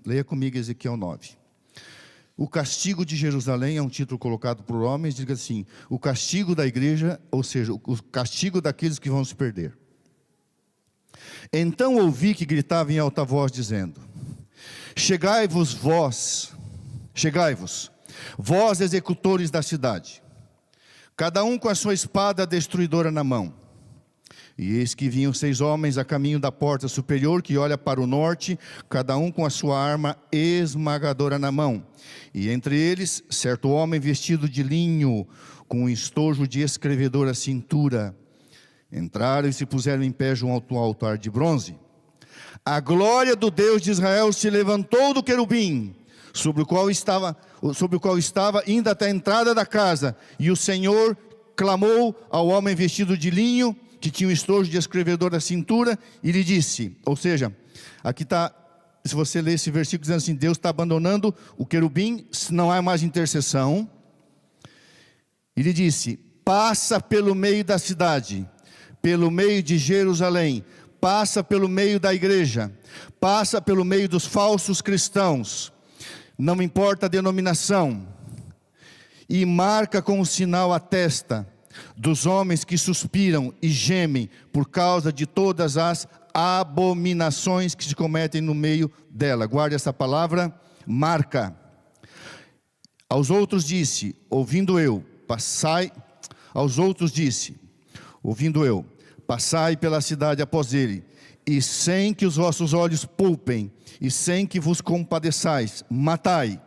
Leia comigo Ezequiel 9. O castigo de Jerusalém é um título colocado por homens, diga assim: o castigo da igreja, ou seja, o castigo daqueles que vão se perder. Então ouvi que gritava em alta voz, dizendo: chegai-vos, vós executores da cidade, cada um com a sua espada destruidora na mão. E eis que vinham 6 homens a caminho da porta superior, que olha para o norte, cada um com a sua arma esmagadora na mão. E entre eles, certo homem vestido de linho, com um estojo de escrevedor à cintura. Entraram e se puseram em pé junto ao altar de bronze. A glória do Deus de Israel se levantou do querubim, sobre o qual estava indo até a entrada da casa. E o Senhor clamou ao homem vestido de linho, que tinha um estojo de escrevedor à cintura, e lhe disse, ou seja, aqui está, se você ler esse versículo dizendo assim, Deus está abandonando o querubim, não há mais intercessão. E lhe disse: passa pelo meio da cidade, pelo meio de Jerusalém, passa pelo meio da igreja, passa pelo meio dos falsos cristãos, não importa a denominação, e marca com um sinal a testa dos homens que suspiram e gemem por causa de todas as abominações que se cometem no meio dela. Guarde essa palavra, marca. Aos outros disse, ouvindo eu, passai pela cidade após ele, e sem que os vossos olhos pulpem, e sem que vos compadeçais, matai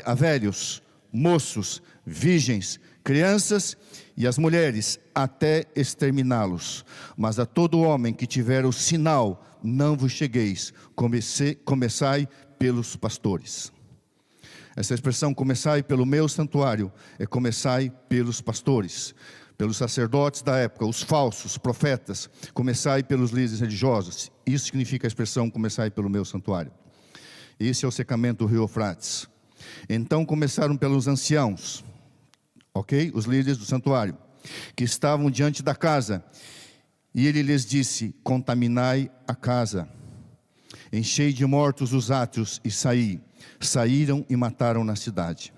a velhos, moços, virgens, crianças e as mulheres, até exterminá-los. Mas a todo homem que tiver o sinal, não vos chegueis, começai pelos pastores. Essa expressão, começai pelo meu santuário, é começai pelos pastores, pelos sacerdotes da época, os falsos profetas, começai pelos líderes religiosos. Isso significa a expressão, começai pelo meu santuário. Esse é o secamento do rio Eufrates. Então começaram pelos anciãos, ok? Os líderes do santuário, que estavam diante da casa. E ele lhes disse: contaminai a casa, enchei de mortos os átrios e saí. Saíram e mataram na cidade.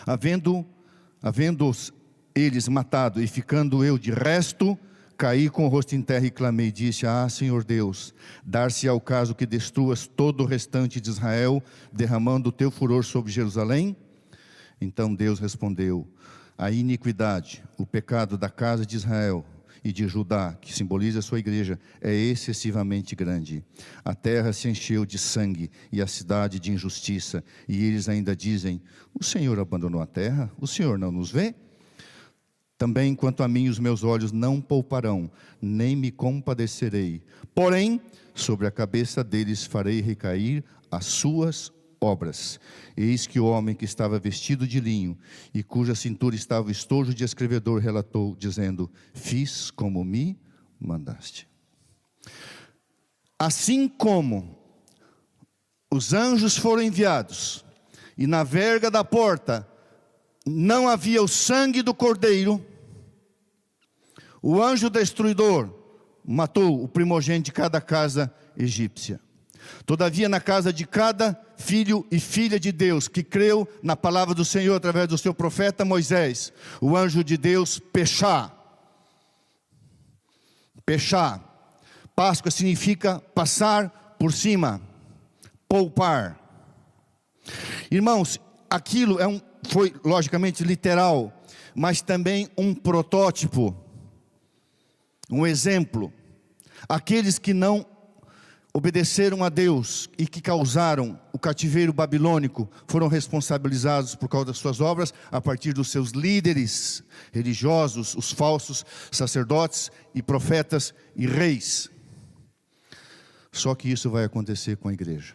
Havendo-os eles matado, e ficando eu de resto, caí com o rosto em terra e clamei, disse: ah, Senhor Deus, dar-se-á o caso que destruas todo o restante de Israel, derramando o teu furor sobre Jerusalém? Então Deus respondeu: a iniquidade, o pecado da casa de Israel e de Judá, que simboliza a sua igreja, é excessivamente grande. A terra se encheu de sangue e a cidade de injustiça. E eles ainda dizem: o Senhor abandonou a terra? O Senhor não nos vê? Também quanto a mim, os meus olhos não pouparão, nem me compadecerei. Porém, sobre a cabeça deles farei recair as suas obras. Eis que o homem que estava vestido de linho, e cuja cintura estava o estojo de escrevedor, relatou, dizendo: fiz como me mandaste. Assim como os anjos foram enviados, e na verga da porta não havia o sangue do cordeiro, o anjo destruidor matou o primogênito de cada casa egípcia. Todavia, na casa de cada filho e filha de Deus que creu na palavra do Senhor através do seu profeta Moisés, o anjo de Deus Peshá. Páscoa significa passar por cima, poupar. Irmãos, aquilo foi logicamente literal, mas também um protótipo, um exemplo. Aqueles que não obedeceram a Deus e que causaram o cativeiro babilônico foram responsabilizados por causa das suas obras a partir dos seus líderes religiosos, os falsos sacerdotes e profetas e reis. Só que isso vai acontecer com a igreja.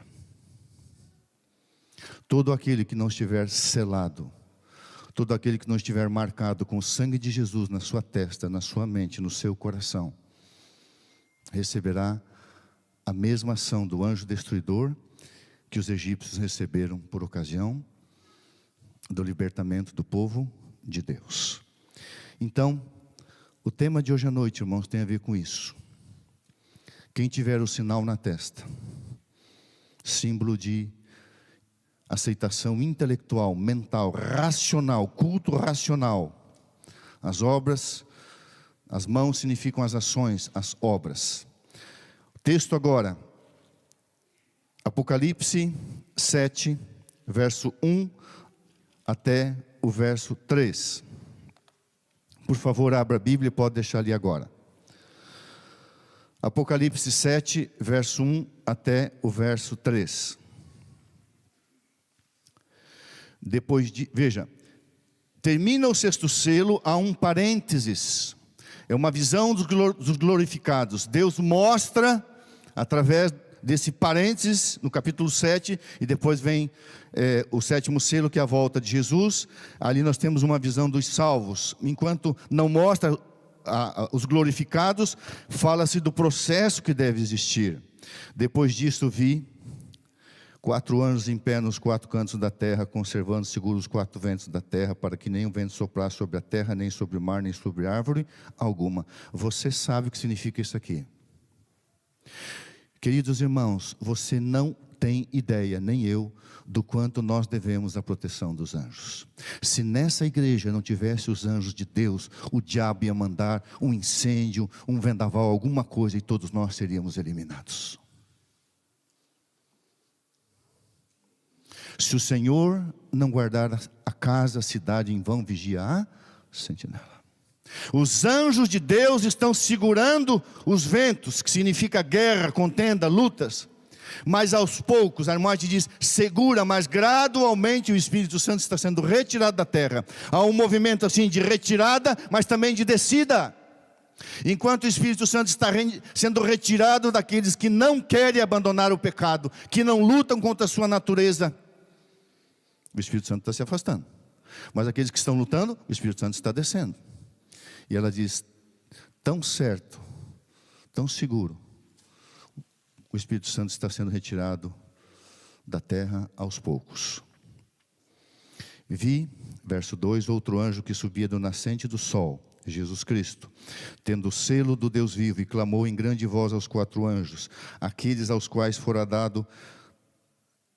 Todo aquele que não estiver selado, todo aquele que não estiver marcado com o sangue de Jesus na sua testa, na sua mente, no seu coração, receberá a mesma ação do anjo destruidor que os egípcios receberam por ocasião do libertamento do povo de Deus. Então, o tema de hoje à noite, irmãos, tem a ver com isso. Quem tiver o sinal na testa, símbolo de aceitação intelectual, mental, racional, culto racional. As obras, as mãos significam as ações, as obras. O texto agora, Apocalipse 7, verso 1 até o verso 3. Por favor, abra a Bíblia, pode deixar ali agora. Apocalipse 7, verso 1 até o verso 3. Veja, termina o sexto selo, há um parênteses. É uma visão dos glorificados. Deus mostra, através desse parênteses, no capítulo 7, e depois vem o sétimo selo, que é a volta de Jesus. Ali nós temos uma visão dos salvos. Enquanto não mostra os glorificados, fala-se do processo que deve existir. Depois disso vi 4 anjos em pé nos 4 cantos da terra, conservando seguros os 4 ventos da terra, para que nem o vento soprasse sobre a terra, nem sobre o mar, nem sobre árvore alguma. Você sabe o que significa isso aqui? Queridos irmãos, você não tem ideia, nem eu, do quanto nós devemos à proteção dos anjos. Se nessa igreja não tivesse os anjos de Deus, o diabo ia mandar um incêndio, um vendaval, alguma coisa, e todos nós seríamos eliminados. Se o Senhor não guardar a casa, a cidade, em vão vigia a sentinela. Os anjos de Deus estão segurando os ventos, que significa guerra, contenda, lutas. Mas aos poucos, a irmã te diz, segura, mas gradualmente o Espírito Santo está sendo retirado da terra. Há um movimento assim de retirada, mas também de descida. Enquanto o Espírito Santo está sendo retirado daqueles que não querem abandonar o pecado, que não lutam contra a sua natureza, o Espírito Santo está se afastando. Mas aqueles que estão lutando, o Espírito Santo está descendo. E ela diz, tão certo, tão seguro, o Espírito Santo está sendo retirado da terra aos poucos. Vi, verso 2, outro anjo que subia do nascente do sol, Jesus Cristo, tendo o selo do Deus vivo, e clamou em grande voz aos 4 anjos, aqueles aos quais fora dado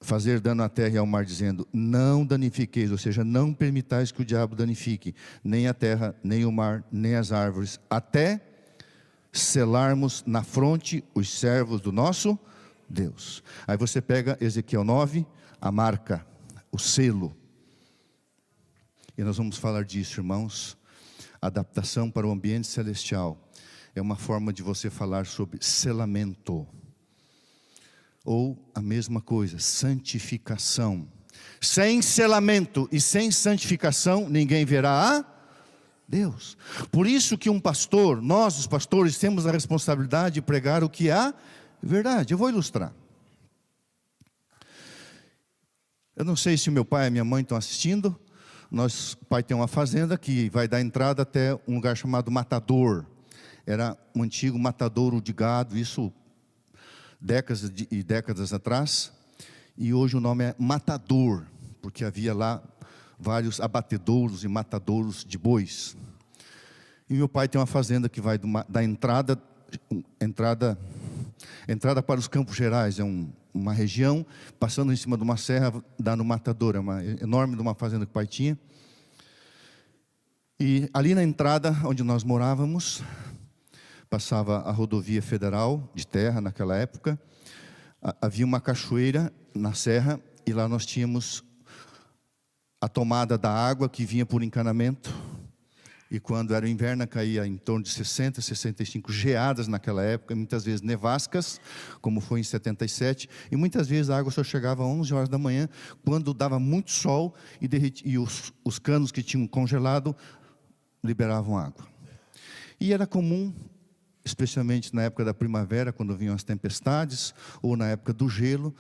fazer dano à terra e ao mar, dizendo, não danifiqueis, ou seja, não permitais que o diabo danifique, nem a terra, nem o mar, nem as árvores, até selarmos na fronte os servos do nosso Deus. Aí você pega Ezequiel 9, a marca, o selo. E nós vamos falar disso, irmãos. Adaptação para o ambiente celestial é uma forma de você falar sobre selamento. Ou a mesma coisa, santificação. Sem selamento e sem santificação, ninguém verá a Deus. Por isso que um pastor, nós os pastores, temos a responsabilidade de pregar o que é verdade. Eu vou ilustrar. Eu não sei se meu pai e minha mãe estão assistindo. O pai tem uma fazenda que vai dar entrada até um lugar chamado Matador. Era um antigo matadouro de gado, isso décadas e décadas atrás, e hoje o nome é Matador, porque havia lá vários abatedouros e matadouros de bois. E meu pai tem uma fazenda que vai da entrada para os Campos Gerais, é uma região, passando em cima de uma serra, dá no Matador, é uma enorme de uma fazenda que o pai tinha. E ali na entrada, onde nós morávamos, passava a rodovia federal de terra naquela época, havia uma cachoeira na serra, e lá nós tínhamos a tomada da água que vinha por encanamento, e quando era o inverno caía em torno de 60, 65 geadas naquela época, muitas vezes nevascas, como foi em 77, e muitas vezes a água só chegava às 11 horas da manhã, quando dava muito sol, e os canos que tinham congelado liberavam água. E era comum, especialmente na época da primavera, quando vinham as tempestades, ou na época do gelo,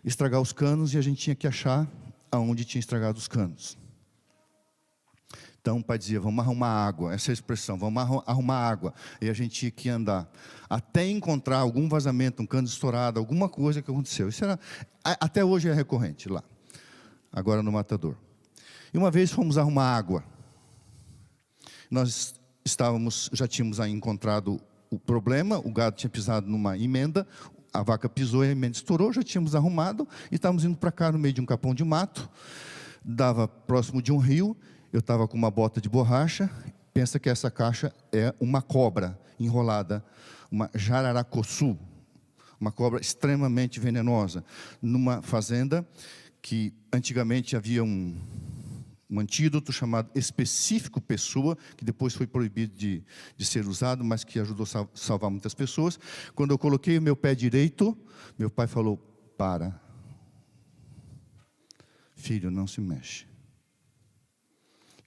estragar os canos, e a gente tinha que achar aonde tinha estragado os canos. Então o pai dizia, vamos arrumar água, essa é a expressão, vamos arrumar água. E a gente tinha que andar, até encontrar algum vazamento, um cano estourado, alguma coisa que aconteceu. Isso era, até hoje é recorrente lá, agora no Matador. E uma vez fomos arrumar água. Nós já tínhamos aí encontrado o problema, o gado tinha pisado numa emenda, a vaca pisou e a emenda estourou, já tínhamos arrumado, e estávamos indo para cá no meio de um capão de mato, dava próximo de um rio, eu estava com uma bota de borracha, pensa que essa caixa é uma cobra enrolada, uma jararacuçu, uma cobra extremamente venenosa, numa fazenda que antigamente havia um antídoto chamado específico pessoa, que depois foi proibido de ser usado, mas que ajudou a salvar muitas pessoas. Quando eu coloquei o meu pé direito, meu pai falou: para, filho, não se mexe.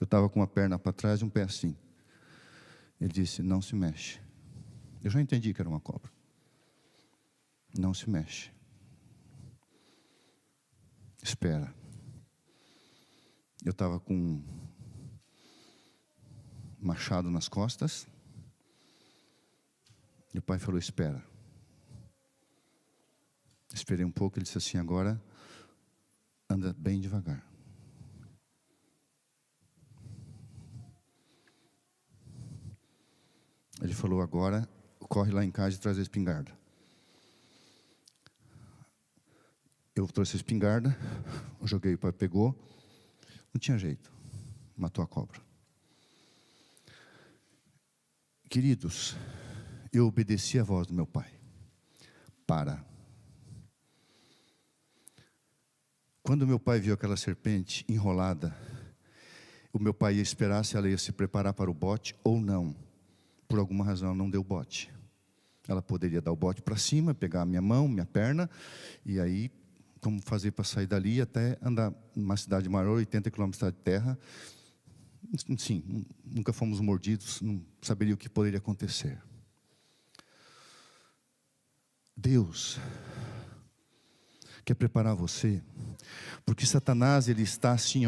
Eu estava com uma perna para trás e um pé assim. Ele disse: não se mexe. Eu já entendi que era uma cobra. Não se mexe. Espera. Eu estava com um machado nas costas. E o pai falou: espera. Esperei um pouco, ele disse assim: agora anda bem devagar. Ele falou: agora corre lá em casa e traz a espingarda. Eu trouxe a espingarda, eu joguei, o pai pegou. Não tinha jeito, matou a cobra. Queridos, eu obedeci a voz do meu pai. Para. Quando meu pai viu aquela serpente enrolada, o meu pai ia esperar se ela ia se preparar para o bote ou não. Por alguma razão ela não deu bote. Ela poderia dar o bote para cima, pegar a minha mão, minha perna, e aí como fazer para sair dali até andar numa cidade maior, 80 quilômetros de terra. Sim, nunca fomos mordidos, não saberia o que poderia acontecer. Deus quer preparar você, porque Satanás, ele está assim,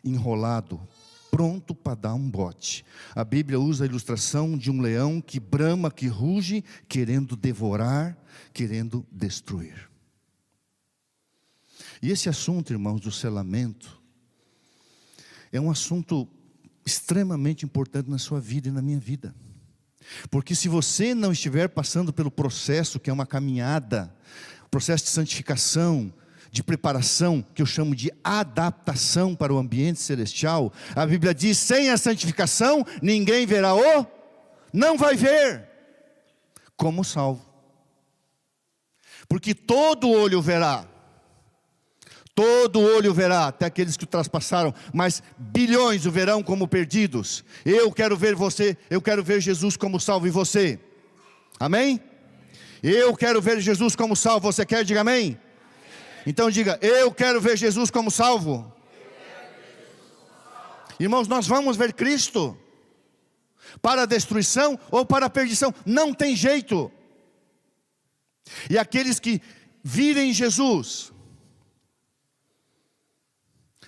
enrolado, pronto para dar um bote. A Bíblia usa a ilustração de um leão que brama, que ruge, querendo devorar, querendo destruir. E esse assunto, irmãos, do selamento, é um assunto extremamente importante na sua vida e na minha vida. Porque se você não estiver passando pelo processo, que é uma caminhada, processo de santificação, de preparação, que eu chamo de adaptação para o ambiente celestial, a Bíblia diz: sem a santificação, ninguém verá não vai ver como salvo. Porque todo olho verá, até aqueles que o traspassaram, mas bilhões o verão como perdidos. Eu quero ver você, eu quero ver Jesus como salvo em você. Amém? Eu quero ver Jesus como salvo. Você quer? Diga amém. Então diga: eu quero ver Jesus como salvo. Irmãos, nós vamos ver Cristo para a destruição ou para a perdição. Não tem jeito. E aqueles que virem Jesus,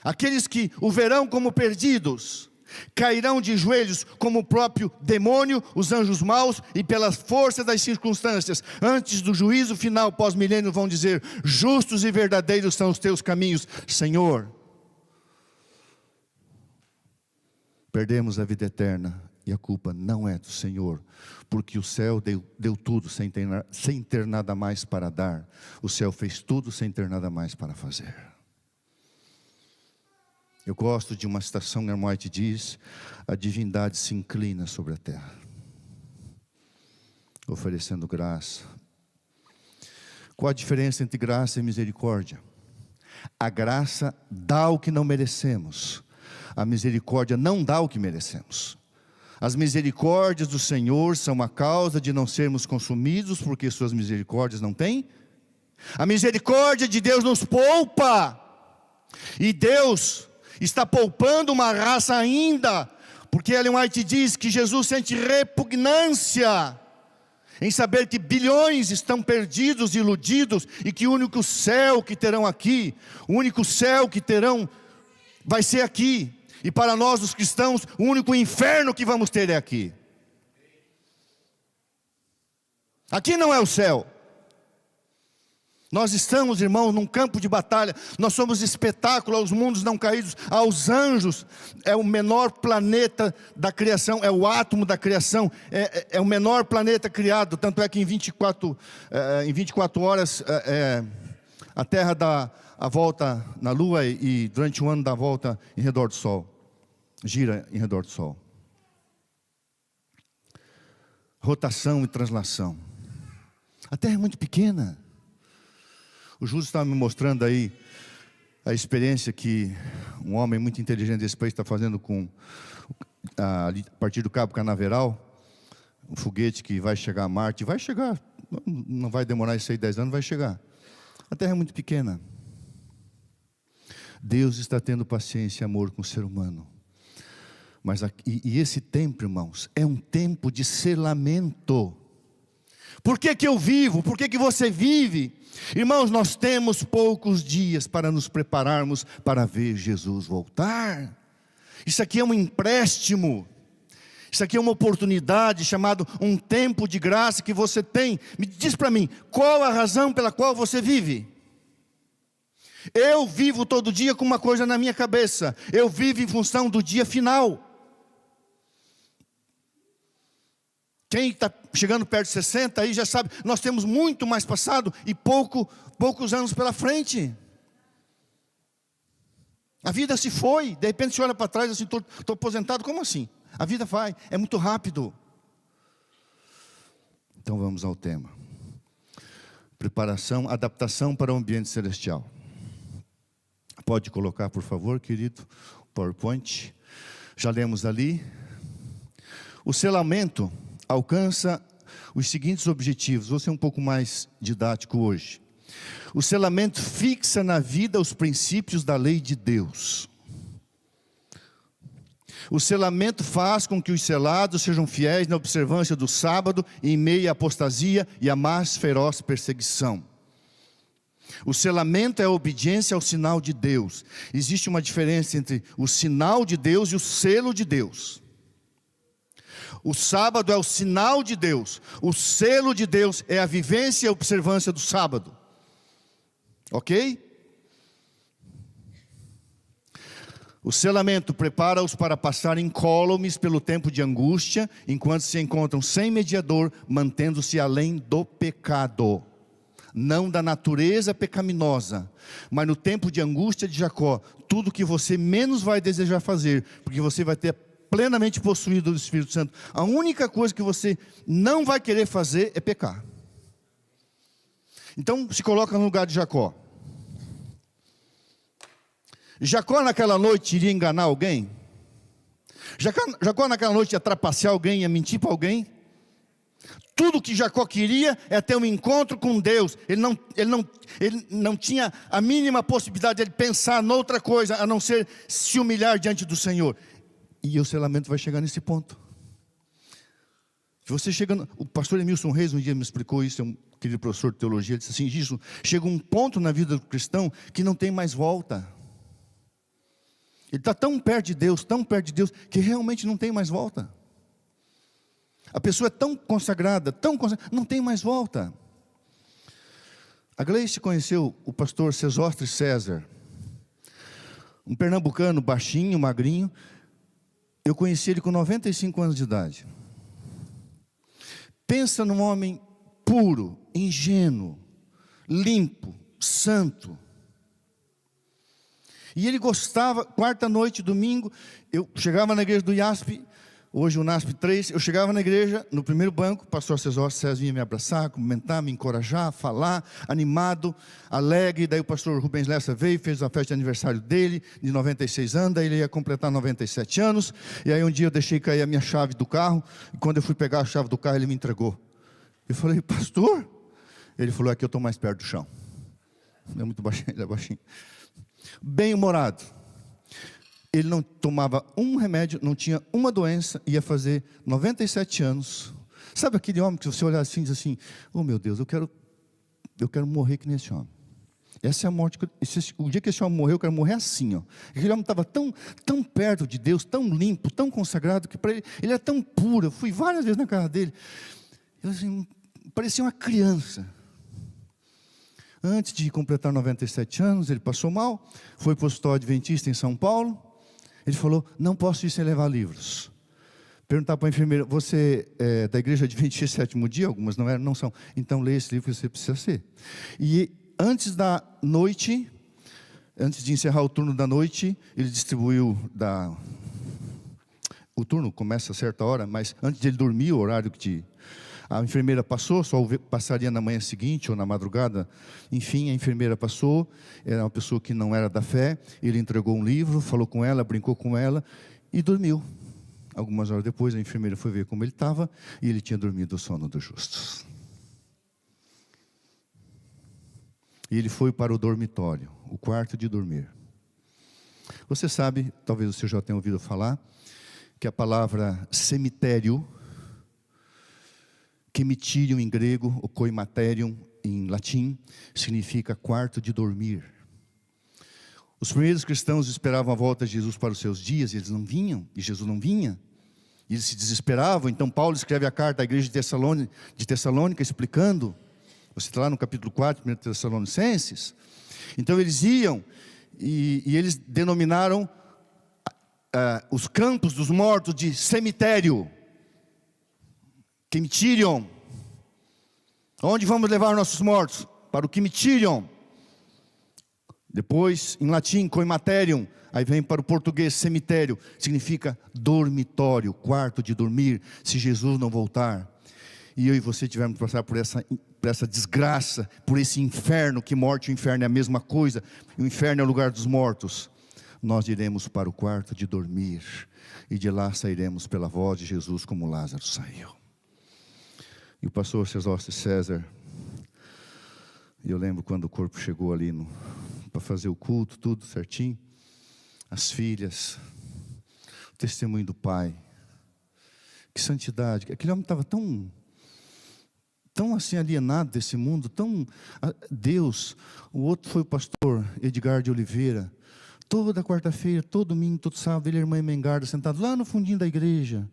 aqueles que o verão como perdidos, cairão de joelhos como o próprio demônio, os anjos maus, e pela força das circunstâncias, antes do juízo final pós-milênio, vão dizer: justos e verdadeiros são os teus caminhos, Senhor. Perdemos a vida eterna, e a culpa não é do Senhor, porque o céu deu tudo sem ter nada mais para dar. O céu fez tudo sem ter nada mais para fazer. Eu gosto de uma citação, Ellen White diz: a divindade se inclina sobre a terra, oferecendo graça. Qual a diferença entre graça e misericórdia? A graça dá o que não merecemos, a misericórdia não dá o que merecemos. As misericórdias do Senhor são a causa de não sermos consumidos, porque suas misericórdias não têm. A misericórdia de Deus nos poupa, e Deus está poupando uma raça ainda, porque Ellen White diz que Jesus sente repugnância em saber que bilhões estão perdidos, iludidos, e que o único céu que terão aqui, o único céu que terão vai ser aqui, e para nós os cristãos, o único inferno que vamos ter é aqui. Aqui não é o céu. Nós estamos, irmãos, num campo de batalha. Nós somos espetáculo aos mundos não caídos, aos anjos. É o menor planeta da criação, é o átomo da criação, é o menor planeta criado. Tanto é que em 24 horas a Terra dá a volta na Lua e durante um ano dá a volta em redor do Sol. Gira em redor do Sol. Rotação e translação. A Terra é muito pequena. O Júlio estava me mostrando aí a experiência que um homem muito inteligente desse país está fazendo a partir do Cabo Canaveral, um foguete que vai chegar a Marte. Vai chegar, não vai demorar 6, 10 anos, vai chegar. A Terra é muito pequena. Deus está tendo paciência e amor com o ser humano. E esse tempo, irmãos, é um tempo de selamento. Por que eu vivo? Por que você vive? Irmãos, nós temos poucos dias para nos prepararmos para ver Jesus voltar. Isso aqui é um empréstimo. Isso aqui é uma oportunidade, chamado um tempo de graça que você tem. Me diz para mim, qual a razão pela qual você vive? Eu vivo todo dia com uma coisa na minha cabeça. Eu vivo em função do dia final. Quem está chegando perto de 60 aí já sabe, nós temos muito mais passado e poucos anos pela frente. A vida se foi, de repente você olha para trás assim, estou aposentado, como assim? A vida vai, é muito rápido. Então vamos ao tema. Preparação, adaptação para o ambiente celestial. Pode colocar, por favor, querido, PowerPoint. Já lemos ali. O selamento alcança os seguintes objetivos. Vou ser um pouco mais didático hoje. O selamento fixa na vida os princípios da lei de Deus. O selamento faz com que os selados sejam fiéis na observância do sábado, em meio à apostasia e à mais feroz perseguição. O selamento é a obediência ao sinal de Deus. Existe uma diferença entre o sinal de Deus e o selo de Deus. O sábado é o sinal de Deus. O selo de Deus é a vivência e a observância do sábado. Ok? O selamento prepara-os para passar incólumes pelo tempo de angústia, enquanto se encontram sem mediador, mantendo-se além do pecado. Não da natureza pecaminosa, mas no tempo de angústia de Jacó, tudo que você menos vai desejar fazer, porque você vai ter plenamente possuído do Espírito Santo. A única coisa que você não vai querer fazer é pecar. Então se coloca no lugar de Jacó. Jacó naquela noite iria enganar alguém? Jacó naquela noite ia trapacear alguém, ia mentir para alguém? Tudo que Jacó queria é ter um encontro com Deus. Ele não tinha a mínima possibilidade de pensar noutra coisa, a não ser se humilhar diante do Senhor. E o selamento vai chegar nesse ponto. Você chega, o pastor Emilson Reis um dia me explicou isso, é um querido professor de teologia. Ele disse assim: isso, chega um ponto na vida do cristão que não tem mais volta. Ele está tão perto de Deus, que realmente não tem mais volta. A pessoa é tão consagrada, não tem mais volta. A Gleice conheceu o pastor Sesostre César, um pernambucano baixinho, magrinho. Eu conheci ele com 95 anos de idade. Pensa num homem puro, ingênuo, limpo, santo. E ele gostava, quarta noite, domingo, eu chegava na igreja do IASP, hoje o NASP 3, eu chegava na igreja, no primeiro banco, o pastor César vinha me abraçar, comentar, me encorajar, falar, animado, alegre. Daí o pastor Rubens Lessa veio, fez a festa de aniversário dele, de 96 anos, daí ele ia completar 97 anos, e aí um dia eu deixei cair a minha chave do carro, e quando eu fui pegar a chave do carro, ele me entregou. Eu falei: pastor? Ele falou: é que eu estou mais perto do chão. Ele é muito baixinho, ele é baixinho. Bem-humorado. Ele não tomava um remédio, não tinha uma doença, ia fazer 97 anos. Sabe aquele homem que você olhar assim e diz assim: oh meu Deus, eu quero morrer que nem esse homem. Essa é a morte. O dia que esse homem morreu, eu quero morrer assim, ó. Aquele homem estava tão perto de Deus, tão limpo, tão consagrado, que para ele era tão puro. Eu fui várias vezes na casa dele. Eu assim, parecia uma criança. Antes de completar 97 anos, ele passou mal, foi para o Hospital Adventista em São Paulo. Ele falou, não posso ir sem levar livros. Perguntar para a enfermeira, você é da Igreja Adventista Sétimo Dia? Algumas não eram, não são. Então leia esse livro que você precisa ser. E antes da noite, antes de encerrar o turno da noite, ele distribuiu o turno começa a certa hora, mas antes de ele dormir, o horário que a enfermeira passou, só passaria na manhã seguinte ou na madrugada. Enfim, a enfermeira passou, era uma pessoa que não era da fé. Ele entregou um livro, falou com ela, brincou com ela e dormiu. Algumas horas depois, a enfermeira foi ver como ele estava e ele tinha dormido o sono dos justos. E ele foi para o dormitório, o quarto de dormir. Você sabe, talvez você já tenha ouvido falar, que a palavra cemitério, Cemiterium em grego, ou coimaterium em latim, significa quarto de dormir. Os primeiros cristãos esperavam a volta de Jesus para os seus dias, e eles não vinham, e Jesus não vinha. E eles se desesperavam. Então Paulo escreve a carta à igreja de Tessalônica explicando, você está lá no capítulo 4, 1 Tessalonicenses. Então eles iam, e eles denominaram os campos dos mortos de cemitério. Cemiterium. Onde vamos levar nossos mortos? Para o cemiterium. Depois, em latim, coimaterium. Aí vem para o português, cemitério. Significa dormitório, quarto de dormir, se Jesus não voltar. E eu e você tivermos que passar por essa desgraça, por esse inferno, que morte e inferno é a mesma coisa. O inferno é o lugar dos mortos. Nós iremos para o quarto de dormir. E de lá sairemos pela voz de Jesus, como Lázaro saiu. E o pastor César, e eu lembro quando o corpo chegou ali para fazer o culto, tudo certinho. As filhas, o testemunho do pai. Que santidade. Aquele homem estava tão assim alienado desse mundo, tão Deus. O outro foi o pastor Edgar de Oliveira. Toda quarta-feira, todo domingo, todo sábado, ele e a irmã Mengarda sentado lá no fundinho da igreja.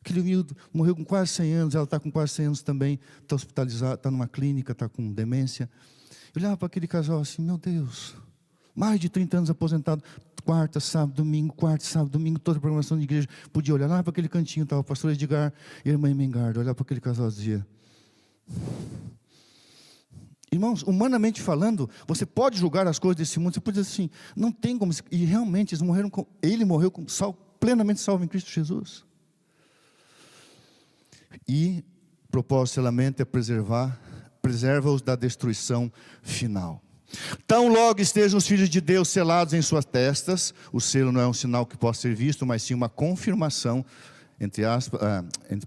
Aquele humilde morreu com quase 100 anos, ela está com quase 100 anos também, está hospitalizada, está numa clínica, está com demência. Eu olhava para aquele casal assim, meu Deus, mais de 30 anos aposentado, quarta, sábado, domingo, toda a programação de igreja, podia olhar lá para aquele cantinho, estava o pastor Edgar e a irmã Mengarda, olhar para aquele casal e dizia... Irmãos, humanamente falando, você pode julgar as coisas desse mundo, você pode dizer assim, não tem como, e realmente ele morreu plenamente salvo em Cristo Jesus. E o propósito da lamento é preserva-os da destruição final. Tão logo estejam os filhos de Deus selados em suas testas, o selo não é um sinal que possa ser visto, mas sim uma confirmação, entre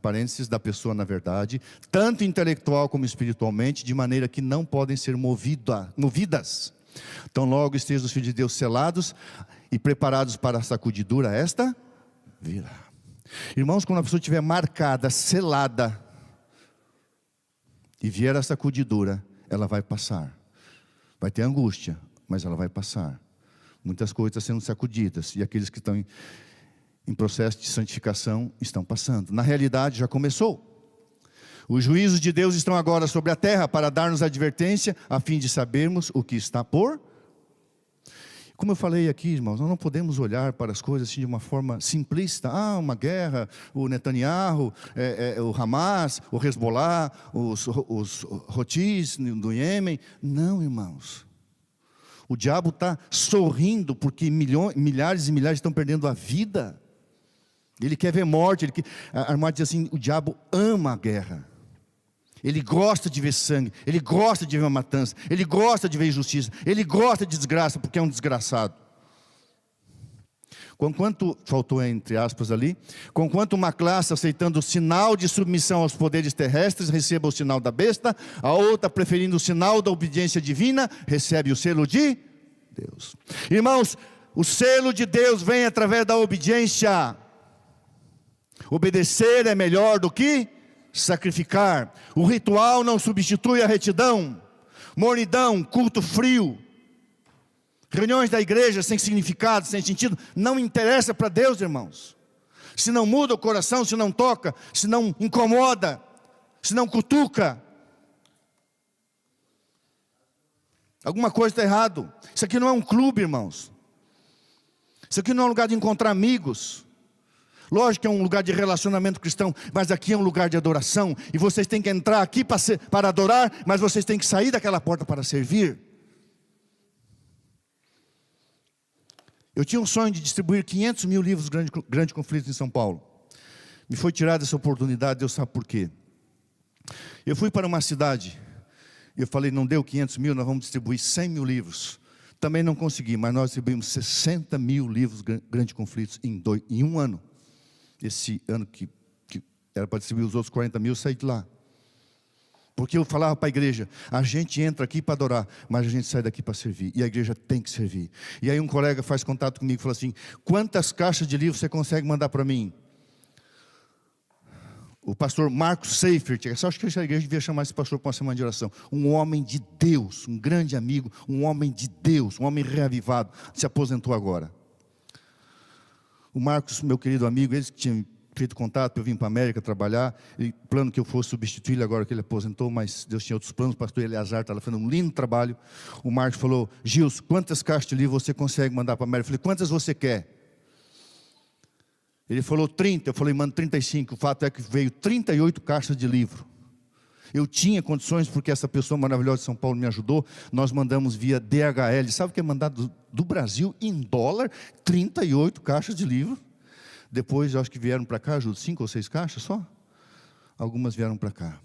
parênteses, da pessoa na verdade, tanto intelectual como espiritualmente, de maneira que não podem ser movidas. Tão logo estejam os filhos de Deus selados e preparados para a sacudidura, esta virá. Irmãos, quando a pessoa estiver marcada, selada, e vier a sacudidura, ela vai passar. Vai ter angústia, mas ela vai passar. Muitas coisas sendo sacudidas, e aqueles que estão em processo de santificação estão passando. Na realidade, já começou. Os juízos de Deus estão agora sobre a terra para dar-nos advertência, a fim de sabermos o que está por. Como eu falei aqui, irmãos, nós não podemos olhar para as coisas assim de uma forma simplista. Uma guerra, o Netanyahu, o Hamas, o Hezbollah, os Houthis do Iêmen. Não, irmãos. O diabo está sorrindo porque milhares e milhares estão perdendo a vida. Ele quer ver morte. A Armada diz assim, o diabo ama a guerra. Ele gosta de ver sangue, ele gosta de ver uma matança, ele gosta de ver injustiça, ele gosta de desgraça, porque é um desgraçado. Conquanto, faltou entre aspas ali, conquanto uma classe aceitando o sinal de submissão aos poderes terrestres, receba o sinal da besta, a outra preferindo o sinal da obediência divina, recebe o selo de Deus. Irmãos, o selo de Deus vem através da obediência. Obedecer é melhor do que sacrificar. O ritual não substitui a retidão. Mornidão, culto frio, reuniões da igreja sem significado, sem sentido, não interessa para Deus, irmãos. Se não muda o coração, se não toca, se não incomoda, se não cutuca. Alguma coisa está errado. Isso aqui não é um clube, irmãos. Isso aqui não é um lugar de encontrar amigos. Lógico que é um lugar de relacionamento cristão, mas aqui é um lugar de adoração. E vocês têm que entrar aqui para adorar, mas vocês têm que sair daquela porta para servir. Eu tinha um sonho de distribuir 500 mil livros Grande Conflito em São Paulo. Me foi tirada essa oportunidade, Deus sabe por quê. Eu fui para uma cidade, eu falei, não deu 500 mil, nós vamos distribuir 100 mil livros. Também não consegui, mas nós distribuímos 60 mil livros Grandes Conflitos em um ano. Esse ano que era para distribuir os outros 40 mil, eu saí de lá. Porque eu falava para a igreja, a gente entra aqui para adorar, mas a gente sai daqui para servir. E a igreja tem que servir. E aí um colega faz contato comigo e fala assim, quantas caixas de livros você consegue mandar para mim? O pastor Marcos Seifert, eu acho que a igreja devia chamar esse pastor para uma semana de oração. Um homem de Deus, um grande amigo, um homem de Deus, um homem reavivado, se aposentou agora. O Marcos, meu querido amigo, ele que tinha feito contato para eu vir para a América trabalhar, e plano que eu fosse substituí-lo agora que ele aposentou, mas Deus tinha outros planos, o pastor Eleazar estava fazendo um lindo trabalho. O Marcos falou, Gilson, quantas caixas de livro você consegue mandar para a América? Eu falei, quantas você quer? Ele falou 30, eu falei, manda 35, o fato é que veio 38 caixas de livro. Eu tinha condições, porque essa pessoa maravilhosa de São Paulo me ajudou, nós mandamos via DHL, sabe o que é mandado do Brasil em dólar? 38 caixas de livro. Depois, eu acho que vieram para cá, ajuda, 5 ou 6 caixas só? Algumas vieram para cá.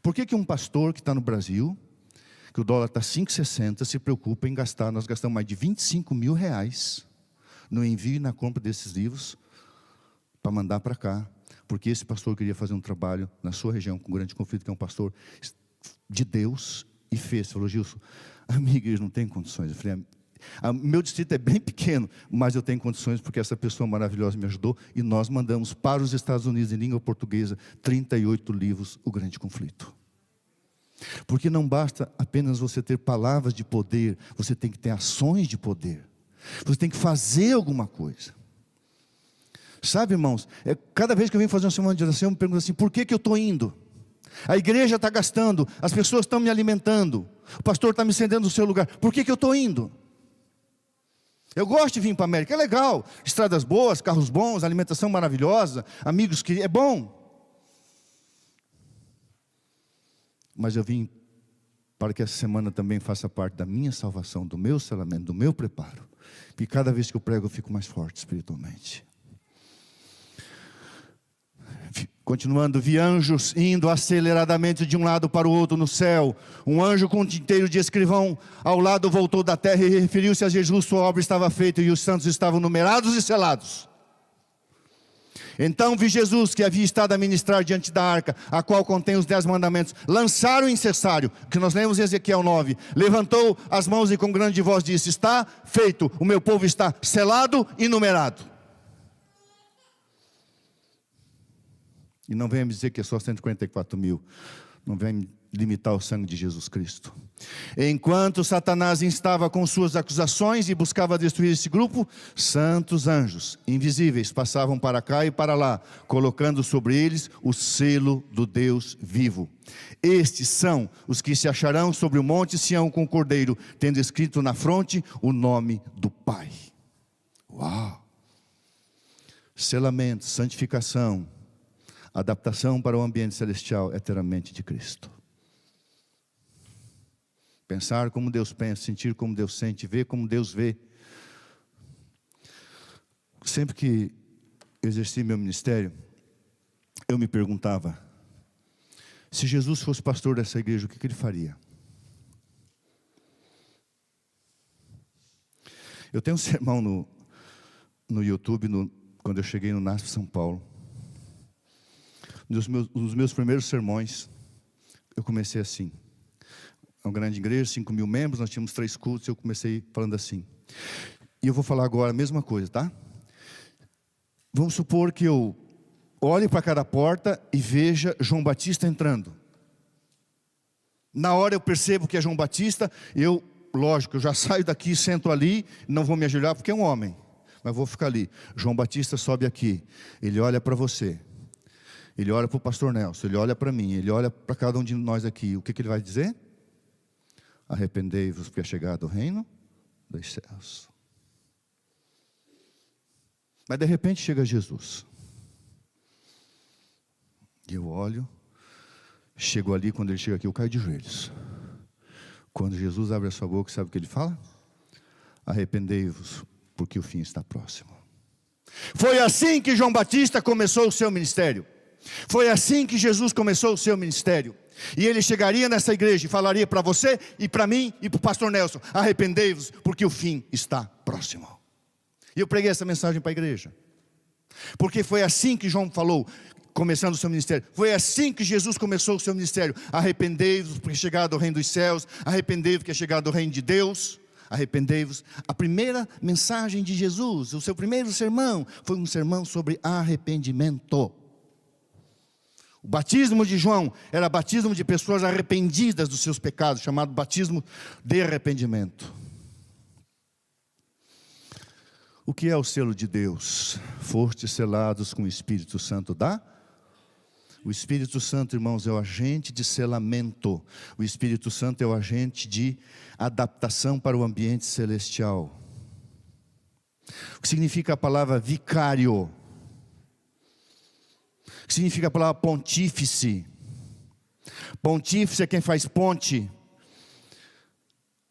Por que um pastor que está no Brasil, que o dólar está 5,60, se preocupa em gastar, nós gastamos mais de 25 mil reais no envio e na compra desses livros, para mandar para cá, porque esse pastor queria fazer um trabalho na sua região, com Grande Conflito, que é um pastor de Deus, e fez. Falou, Gilson, a minha igreja não tem condições. Eu falei, meu distrito é bem pequeno, mas eu tenho condições, porque essa pessoa maravilhosa me ajudou, e nós mandamos para os Estados Unidos, em língua portuguesa, 38 livros, O Grande Conflito. Porque não basta apenas você ter palavras de poder, você tem que ter ações de poder. Você tem que fazer alguma coisa. Sabe, irmãos, cada vez que eu venho fazer uma semana de oração, eu me pergunto assim, por que eu estou indo? A igreja está gastando, as pessoas estão me alimentando, o pastor está me cedendo no seu lugar, por que eu estou indo? Eu gosto de vir para a América, é legal, estradas boas, carros bons, alimentação maravilhosa, amigos que é bom. Mas eu vim para que essa semana também faça parte da minha salvação, do meu selamento, do meu preparo. E cada vez que eu prego eu fico mais forte espiritualmente. Continuando, vi anjos indo aceleradamente de um lado para o outro no céu. Um anjo com um tinteiro de escrivão ao lado voltou da terra e referiu-se a Jesus, sua obra estava feita e os santos estavam numerados e selados. Então vi Jesus, que havia estado a ministrar diante da arca, a qual contém os 10 mandamentos, lançar o incensário, que nós lemos em Ezequiel 9, levantou as mãos e com grande voz disse, está feito, o meu povo está selado e numerado. E não venha me dizer que é só 144 mil. Não venha me limitar o sangue de Jesus Cristo. Enquanto Satanás estava com suas acusações e buscava destruir esse grupo, santos anjos, invisíveis, passavam para cá e para lá, colocando sobre eles o selo do Deus vivo. Estes são os que se acharão sobre o monte Sião com o cordeiro, tendo escrito na fronte o nome do Pai. Uau! Selamento, santificação, adaptação para o ambiente celestial eternamente de Cristo. Pensar como Deus pensa, sentir como Deus sente, ver como Deus vê. Sempre que eu exerci meu ministério, eu me perguntava, se Jesus fosse pastor dessa igreja, o que ele faria? Eu tenho um sermão no YouTube, quando eu cheguei no NASP São Paulo. Nos meus primeiros sermões, eu comecei assim. É uma grande igreja, 5 mil membros, nós tínhamos 3 cultos, eu comecei falando assim. E eu vou falar agora a mesma coisa, tá? Vamos supor que eu olhe para cada porta e veja João Batista entrando. Na hora eu percebo que é João Batista, lógico, eu já saio daqui, sento ali, não vou me ajoelhar porque é um homem, mas vou ficar ali. João Batista sobe aqui, ele olha para você. Ele olha para o pastor Nelson, ele olha para mim, ele olha para cada um de nós aqui. O que ele vai dizer? arrependei-vos, porque é chegado o reino dos céus. Mas de repente chega Jesus. E eu olho, chego ali, quando ele chega aqui, eu caio de joelhos. Quando Jesus abre a sua boca, sabe o que ele fala? Arrependei-vos, porque o fim está próximo. Foi assim que João Batista começou o seu ministério. Foi assim que Jesus começou o seu ministério. E ele chegaria nessa igreja e falaria para você e para mim e para o pastor Nelson: arrependei-vos, porque o fim está próximo. E eu preguei essa mensagem para a igreja, porque foi assim que João falou, começando o seu ministério. Foi assim que Jesus começou o seu ministério: arrependei-vos, porque é chegado o reino dos céus. Arrependei-vos, porque é chegado o reino de Deus. Arrependei-vos. A primeira mensagem de Jesus, o seu primeiro sermão, foi um sermão sobre arrependimento. O batismo de João era batismo de pessoas arrependidas dos seus pecados, chamado batismo de arrependimento. O que é o selo de Deus? Fostes selados com o Espírito Santo O Espírito Santo, irmãos, é o agente de selamento. O Espírito Santo é o agente de adaptação para o ambiente celestial. O que significa a palavra vicário? O que significa a palavra pontífice? Pontífice é quem faz ponte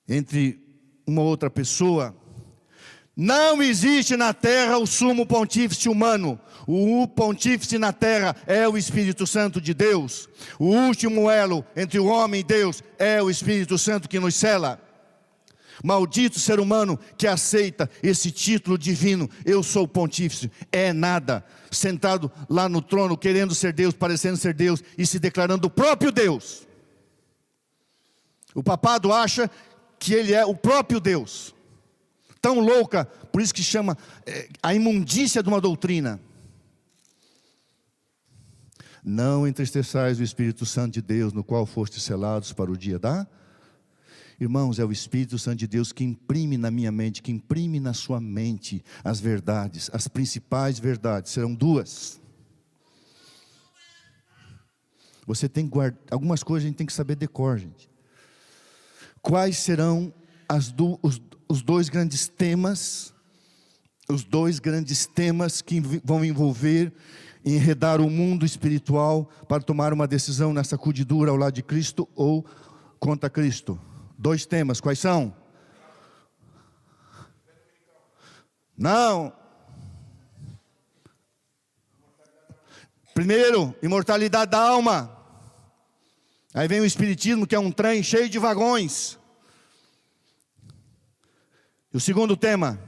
entre uma outra pessoa. Não existe na terra o sumo pontífice humano. O pontífice na terra é o Espírito Santo de Deus. O último elo entre o homem e Deus é o Espírito Santo que nos sela. Maldito ser humano que aceita esse título divino: eu sou pontífice. É nada, sentado lá no trono, querendo ser Deus, parecendo ser Deus e se declarando o próprio Deus. O papado acha que ele é o próprio Deus. Tão louca, por isso que chama a imundícia de uma doutrina. Não entristeçais o Espírito Santo de Deus, no qual fostes selados para o dia da... Irmãos, é o Espírito Santo de Deus que imprime na minha mente, que imprime na sua mente as verdades, as principais verdades. Serão duas. Você tem que guardar, algumas coisas a gente tem que saber de cor, gente. Quais serão os dois grandes temas, que vão envolver, enredar o mundo espiritual para tomar uma decisão nessa sacudidura ao lado de Cristo ou contra Cristo? Dois temas, quais são? Não. Primeiro, imortalidade da alma. Aí vem o Espiritismo, que é um trem cheio de vagões. E o segundo tema,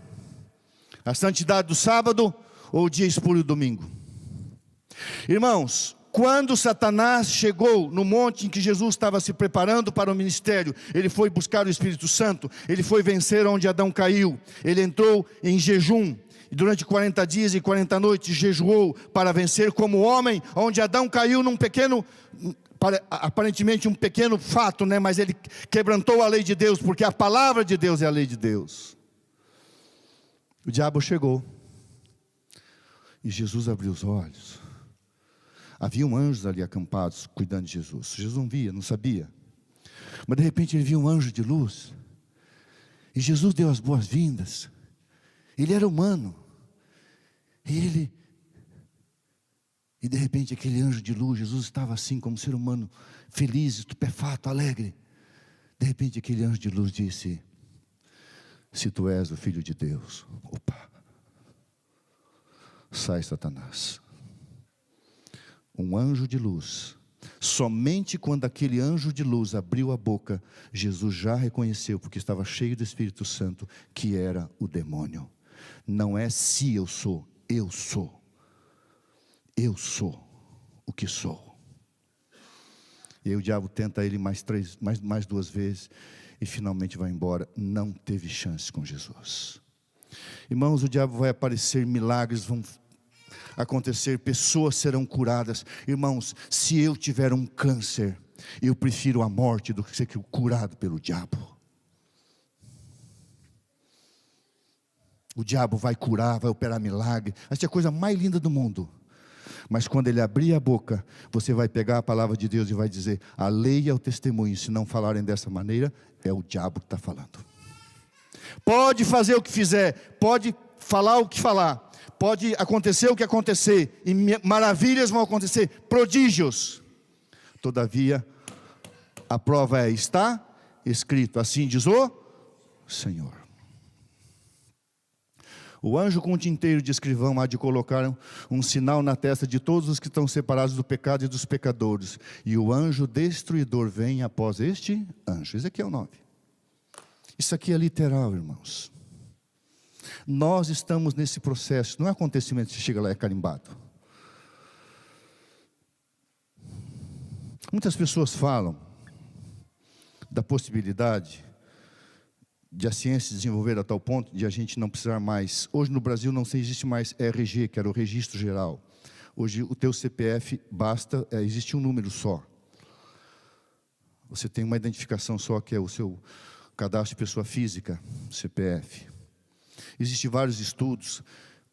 a santidade do sábado ou o dia espúrio do domingo. Irmãos, quando Satanás chegou no monte em que Jesus estava se preparando para o ministério, ele foi buscar o Espírito Santo, ele foi vencer onde Adão caiu, ele entrou em jejum, e durante 40 dias e 40 noites jejuou para vencer como homem, onde Adão caiu num pequeno, aparentemente um pequeno fato, né? Mas ele quebrantou a lei de Deus, porque a palavra de Deus é a lei de Deus. O diabo chegou, e Jesus abriu os olhos. Haviam anjos ali acampados, cuidando de Jesus. Jesus não via, não sabia. Mas de repente ele viu um anjo de luz. E Jesus deu as boas-vindas. Ele era humano. E de repente aquele anjo de luz, Jesus estava assim como ser humano, feliz, estupefato, alegre. De repente aquele anjo de luz disse: se tu és o Filho de Deus, opa, sai Satanás. Um anjo de luz. Somente quando aquele anjo de luz abriu a boca, Jesus já reconheceu, porque estava cheio do Espírito Santo, que era o demônio. Não é se eu sou, eu sou. Eu sou o que sou. E aí o diabo tenta ele mais duas vezes, e finalmente vai embora. Não teve chance com Jesus. Irmãos, o diabo vai aparecer, milagres vão acontecer, pessoas serão curadas. Irmãos, se eu tiver um câncer, eu prefiro a morte do que ser curado pelo diabo. O diabo vai curar, vai operar milagre. Essa é a coisa mais linda do mundo. Mas quando ele abrir a boca, você vai pegar a palavra de Deus e vai dizer: a lei é o testemunho. Se não falarem dessa maneira, é o diabo que está falando. Pode fazer o que fizer, pode falar o que falar, pode acontecer o que acontecer, e maravilhas vão acontecer, prodígios. Todavia, a prova é: está escrito, assim diz o Senhor. O anjo com o tinteiro de escrivão há de colocar um sinal na testa de todos os que estão separados do pecado e dos pecadores. E o anjo destruidor vem após este anjo. Ezequiel 9. Isso aqui é literal, irmãos. Nós estamos nesse processo. Não é acontecimento que chega lá e é carimbado. Muitas pessoas falam da possibilidade de a ciência desenvolver a tal ponto de a gente não precisar mais. Hoje no Brasil não existe mais RG, que era o registro geral. Hoje o teu CPF basta, existe um número só. Você tem uma identificação só, que é o seu cadastro de pessoa física, CPF. Existem vários estudos.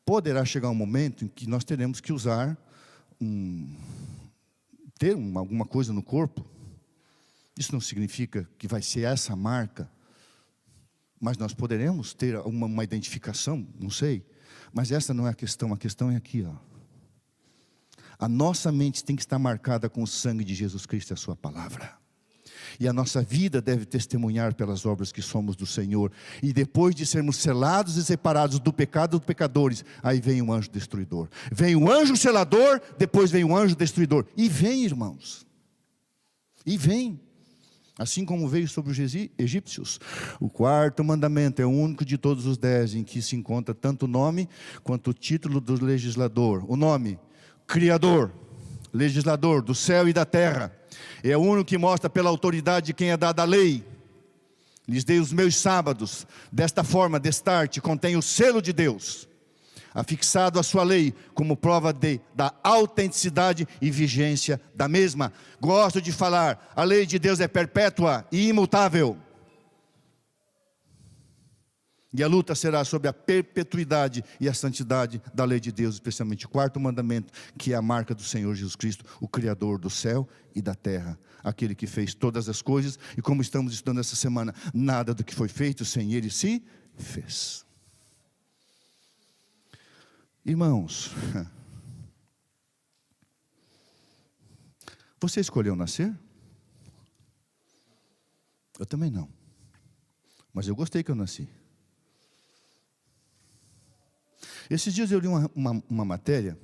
Poderá chegar um momento em que nós teremos que usar, alguma coisa no corpo. Isso não significa que vai ser essa marca, mas nós poderemos ter uma identificação, não sei. Mas essa não é a questão é aqui, ó. A nossa mente tem que estar marcada com o sangue de Jesus Cristo e a sua palavra. E a nossa vida deve testemunhar pelas obras que somos do Senhor. E depois de sermos selados e separados do pecado dos pecadores, aí vem o anjo destruidor. Vem o anjo selador, depois vem o anjo destruidor. E vem, irmãos. E vem. Assim como veio sobre os egípcios. O quarto mandamento é o único de todos os 10 em que se encontra tanto o nome quanto o título do legislador. O nome: Criador, legislador do céu e da terra. É o único que mostra pela autoridade de quem é dada a lei. Lhes dei os meus sábados. Desta forma, destarte, contém o selo de Deus, afixado a sua lei, como prova da autenticidade e vigência da mesma. Gosto de falar, a lei de Deus é perpétua e imutável. E a luta será sobre a perpetuidade e a santidade da lei de Deus, especialmente o quarto mandamento, que é a marca do Senhor Jesus Cristo, o Criador do céu e da terra, aquele que fez todas as coisas. E como estamos estudando essa semana, nada do que foi feito sem Ele se fez. Irmãos, você escolheu nascer? Eu também não, mas eu gostei que eu nasci. Esses dias eu li uma matéria.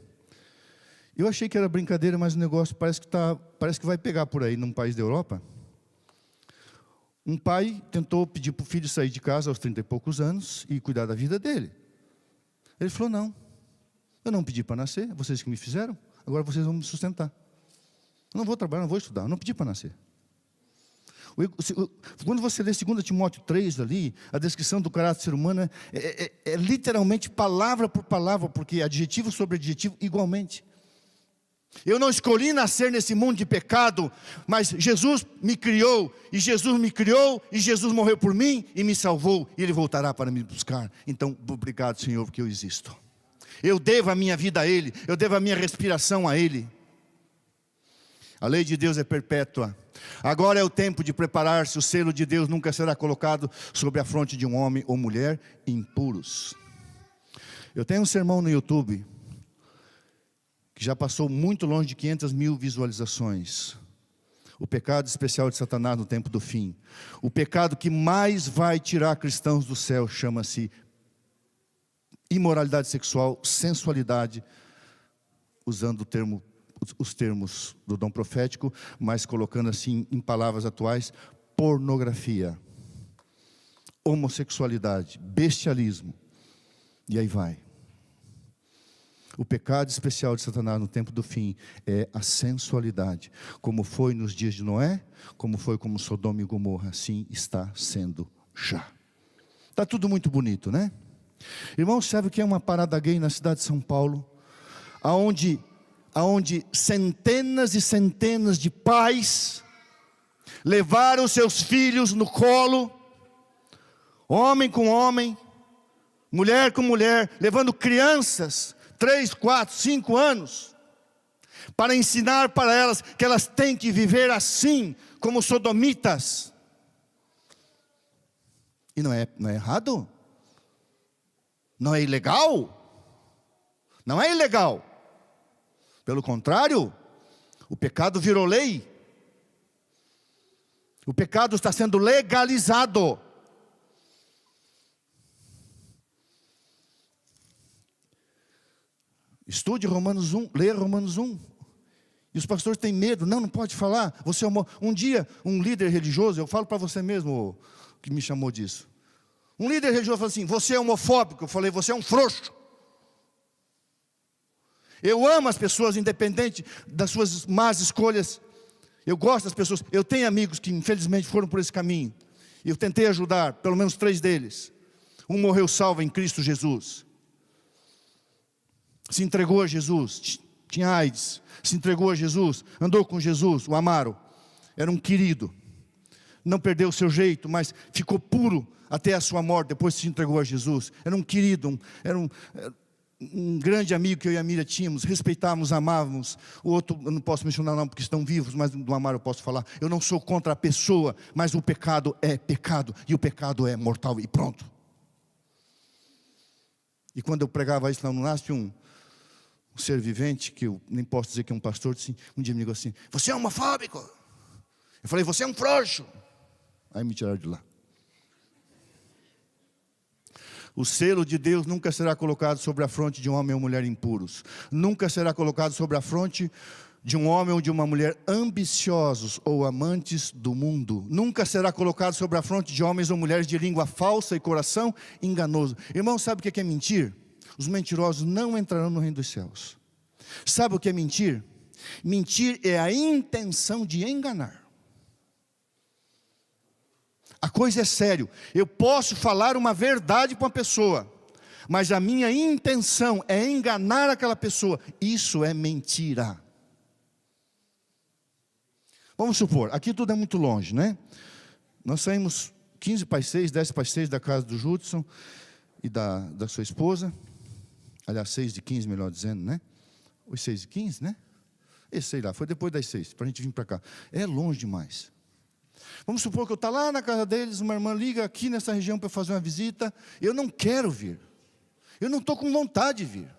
Eu achei que era brincadeira, mas o negócio parece que vai pegar por aí, num país da Europa. Um pai tentou pedir para o filho sair de casa aos 30 e poucos anos e cuidar da vida dele. Ele falou: não, eu não pedi para nascer, vocês que me fizeram, agora vocês vão me sustentar. Eu não vou trabalhar, não vou estudar, eu não pedi para nascer. Quando você lê 2 Timóteo 3 ali, a descrição do caráter do ser humano é literalmente palavra por palavra, porque adjetivo sobre adjetivo igualmente. Eu não escolhi nascer nesse mundo de pecado, mas Jesus me criou, e Jesus me criou, e Jesus morreu por mim e me salvou, e Ele voltará para me buscar. Então, obrigado, Senhor, porque eu existo. Eu devo a minha vida a Ele, eu devo a minha respiração a Ele. A lei de Deus é perpétua. Agora é o tempo de preparar-se. O selo de Deus nunca será colocado sobre a fronte de um homem ou mulher impuros. Eu tenho um sermão no YouTube que já passou muito longe de 500 mil visualizações. O pecado especial de Satanás no tempo do fim. O pecado que mais vai tirar cristãos do céu chama-se imoralidade sexual, sensualidade, usando os termos do dom profético, mas colocando assim em palavras atuais: pornografia, homossexualidade, bestialismo, e aí vai. O pecado especial de Satanás no tempo do fim é a sensualidade, como foi nos dias de Noé, como foi como Sodoma e Gomorra, assim está sendo já. Está tudo muito bonito, né? Irmãos, sabe o que é uma parada gay na cidade de São Paulo? Aonde centenas e centenas de pais levaram seus filhos no colo, homem com homem, mulher com mulher, levando crianças, 3, 4, 5 anos, para ensinar para elas que elas têm que viver assim, como sodomitas. E não é errado? Não é ilegal? Não é ilegal. Pelo contrário, o pecado virou lei. O pecado está sendo legalizado. Estude Romanos 1, leia Romanos 1. E os pastores têm medo, não pode falar. Você é um dia, um líder religioso, eu falo para você mesmo, que me chamou disso. Um líder religioso falou assim: você é homofóbico. Eu falei: você é um frouxo. Eu amo as pessoas, independente das suas más escolhas. Eu gosto das pessoas. Eu tenho amigos que infelizmente foram por esse caminho. Eu tentei ajudar, pelo menos 3 deles. Um morreu salvo em Cristo Jesus. Se entregou a Jesus, tinha AIDS, se entregou a Jesus, andou com Jesus, o Amaro. Era um querido. Não perdeu o seu jeito, mas ficou puro até a sua morte, depois se entregou a Jesus. Era um querido, era um grande amigo que eu e a Miriam tínhamos, respeitávamos, amávamos. O outro, eu não posso mencionar não, porque estão vivos, mas do Amaro eu posso falar. Eu não sou contra a pessoa, mas o pecado é pecado, e o pecado é mortal, e pronto. E quando eu pregava isso lá no NASP, um ser vivente, que eu nem posso dizer que é um pastor, um dia me ligou assim: você é homofóbico? Eu falei: você é um frouxo. Aí me tiraram de lá. O selo de Deus nunca será colocado sobre a fronte de um homem ou mulher impuros. Nunca será colocado sobre a fronte de um homem ou de uma mulher ambiciosos ou amantes do mundo. Nunca será colocado sobre a fronte de homens ou mulheres de língua falsa e coração enganoso. Irmão, sabe o que é mentir? Os mentirosos não entrarão no reino dos céus. Sabe o que é mentir? Mentir é a intenção de enganar. A coisa é sério. Eu posso falar uma verdade para uma pessoa, mas a minha intenção é enganar aquela pessoa. Isso é mentira. Vamos supor, aqui tudo é muito longe, né? Nós saímos 15 para as 6, 10 para as 6 da casa do Judson e da sua esposa. Aliás, 6 de 15, melhor dizendo, né? Os 6 de 15, né? Sei lá, foi depois das 6, para a gente vir para cá. É longe demais. Vamos supor que eu estou lá na casa deles, uma irmã liga aqui nessa região para fazer uma visita. Eu não quero vir. Eu não estou com vontade de vir.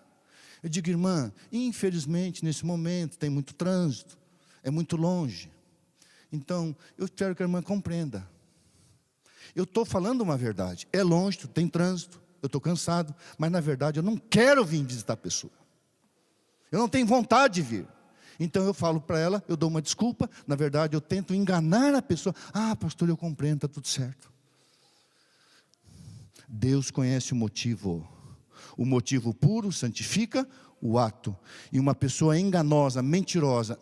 Eu digo: irmã, infelizmente nesse momento tem muito trânsito, é muito longe. Então, eu quero que a irmã compreenda. Eu estou falando uma verdade. É longe, tem trânsito, eu estou cansado, mas na verdade eu não quero vir visitar a pessoa. Eu não tenho vontade de vir. Então eu falo para ela, eu dou uma desculpa. Na verdade eu tento enganar a pessoa. Ah, pastor, eu compreendo, está tudo certo. Deus conhece o motivo. O motivo puro santifica o ato. E uma pessoa enganosa, mentirosa,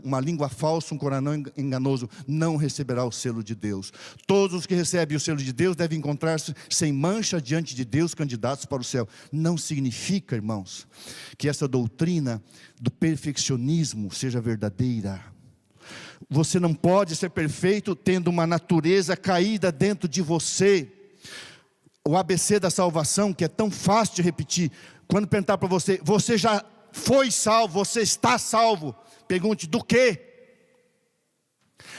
uma língua falsa, um coração enganoso, não receberá o selo de Deus. Todos os que recebem o selo de Deus devem encontrar-se sem mancha diante de Deus, candidatos para o céu. Não significa, irmãos, que essa doutrina do perfeccionismo seja verdadeira. Você não pode ser perfeito tendo uma natureza caída dentro de você. O ABC da salvação, que é tão fácil de repetir. Quando perguntar para você: você já foi salvo, você está salvo? Pergunte: do quê?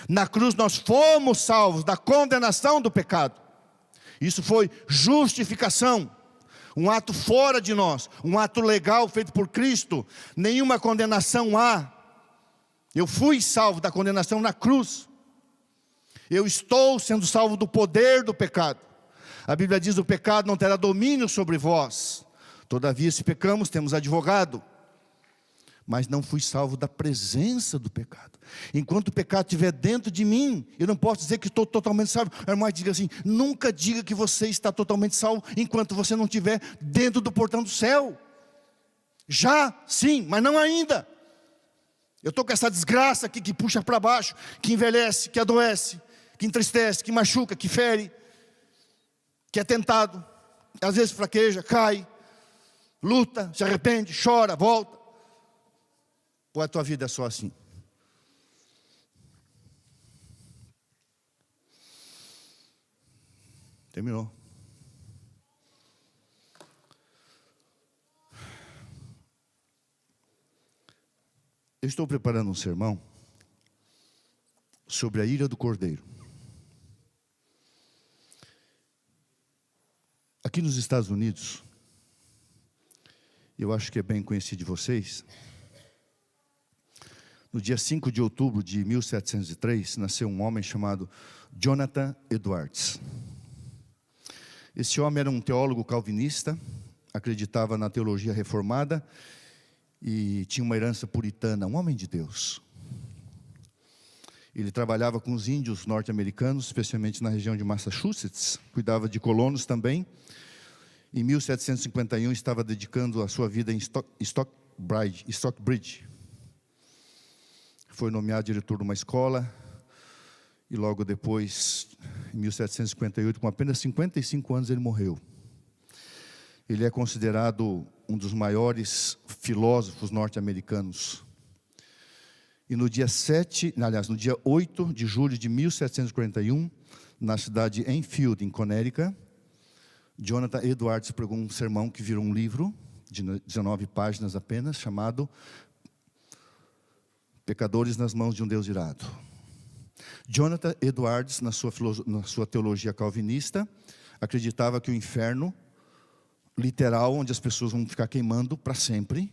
Na cruz nós fomos salvos da condenação do pecado. Isso foi justificação. Um ato fora de nós, um ato legal feito por Cristo. Nenhuma condenação há. Eu fui salvo da condenação na cruz. Eu estou sendo salvo do poder do pecado. A Bíblia diz: o pecado não terá domínio sobre vós. Todavia, se pecamos, temos advogado. Mas não fui salvo da presença do pecado. Enquanto o pecado estiver dentro de mim, eu não posso dizer que estou totalmente salvo. A irmã diz assim: nunca diga que você está totalmente salvo enquanto você não estiver dentro do portão do céu. Já, sim, mas não ainda. Eu estou com essa desgraça aqui que puxa para baixo, que envelhece, que adoece, que entristece, que machuca, que fere, que é tentado, às vezes fraqueja, cai, luta, se arrepende, chora, volta. Ou a tua vida é só assim? Terminou. Eu estou preparando um sermão sobre a ira do Cordeiro. Aqui nos Estados Unidos, eu acho que é bem conhecido de vocês, no dia 5 de outubro de 1703, nasceu um homem chamado Jonathan Edwards. Esse homem era um teólogo calvinista, acreditava na teologia reformada e tinha uma herança puritana, um homem de Deus. Ele trabalhava com os índios norte-americanos, especialmente na região de Massachusetts, cuidava de colonos também. Em 1751 estava dedicando a sua vida em Stockbridge. Foi nomeado diretor de uma escola e logo depois, em 1758, com apenas 55 anos, ele morreu. Ele é considerado um dos maiores filósofos norte-americanos. E no dia 8 de julho de 1741, na cidade de Enfield, em Connecticut, Jonathan Edwards pregou um sermão que virou um livro, de 19 páginas apenas, chamado Pecadores nas mãos de um Deus irado. Jonathan Edwards, na sua teologia calvinista, acreditava que o inferno, literal, onde as pessoas vão ficar queimando para sempre.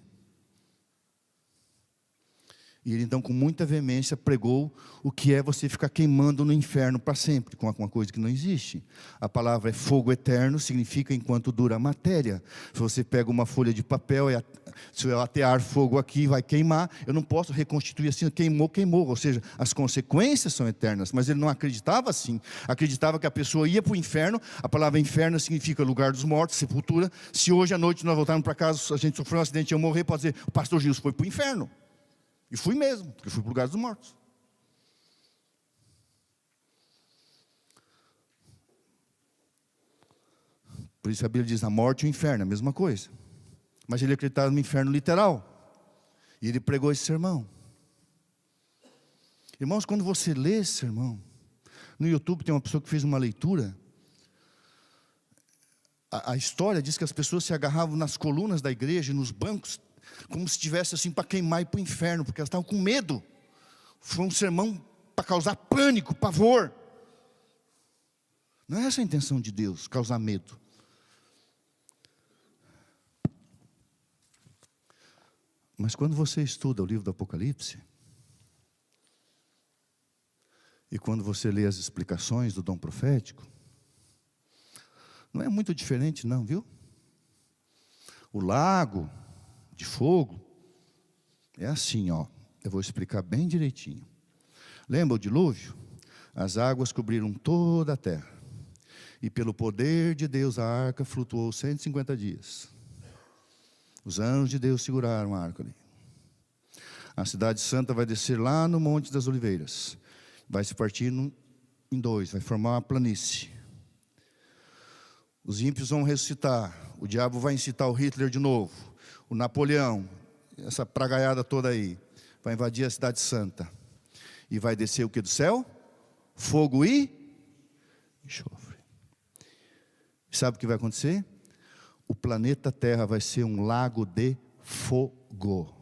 E ele então, com muita veemência, pregou o que é você ficar queimando no inferno para sempre, com uma coisa que não existe. A palavra é fogo eterno, significa enquanto dura a matéria. Se você pega uma folha de papel, se eu atear fogo aqui, vai queimar. Eu não posso reconstituir assim, queimou, queimou. Ou seja, as consequências são eternas. Mas ele não acreditava assim. Acreditava que a pessoa ia para o inferno. A palavra inferno significa lugar dos mortos, sepultura. Se hoje à noite nós voltarmos para casa, a gente sofreu um acidente e eu morrer, pode dizer, o pastor Gilson foi para o inferno. E fui mesmo, porque fui para o lugar dos mortos. Por isso a Bíblia diz, a morte e o inferno, a mesma coisa. Mas ele acreditava no inferno literal. E ele pregou esse sermão. Irmãos, quando você lê esse sermão, no YouTube tem uma pessoa que fez uma leitura. A história diz que as pessoas se agarravam nas colunas da igreja, nos bancos, como se estivesse assim para queimar e para o inferno, porque elas estavam com medo. Foi um sermão para causar pânico, pavor. Não é essa a intenção de Deus, causar medo. Mas quando você estuda o livro do Apocalipse, e quando você lê as explicações do dom profético, não é muito diferente não, viu? O lago de fogo é assim, ó. Eu vou explicar bem direitinho. Lembra o dilúvio? As águas cobriram toda a terra. E pelo poder de Deus a arca flutuou 150 dias. Os anjos de Deus seguraram a arca ali. A cidade santa vai descer lá no Monte das Oliveiras. Vai se partir em dois, vai formar uma planície. Os ímpios vão ressuscitar. O diabo vai incitar o Hitler de novo. O Napoleão, essa pragaiada toda aí, vai invadir a cidade santa. E vai descer o que do céu? Fogo e enxofre. Sabe o que vai acontecer? O planeta Terra vai ser um lago de fogo.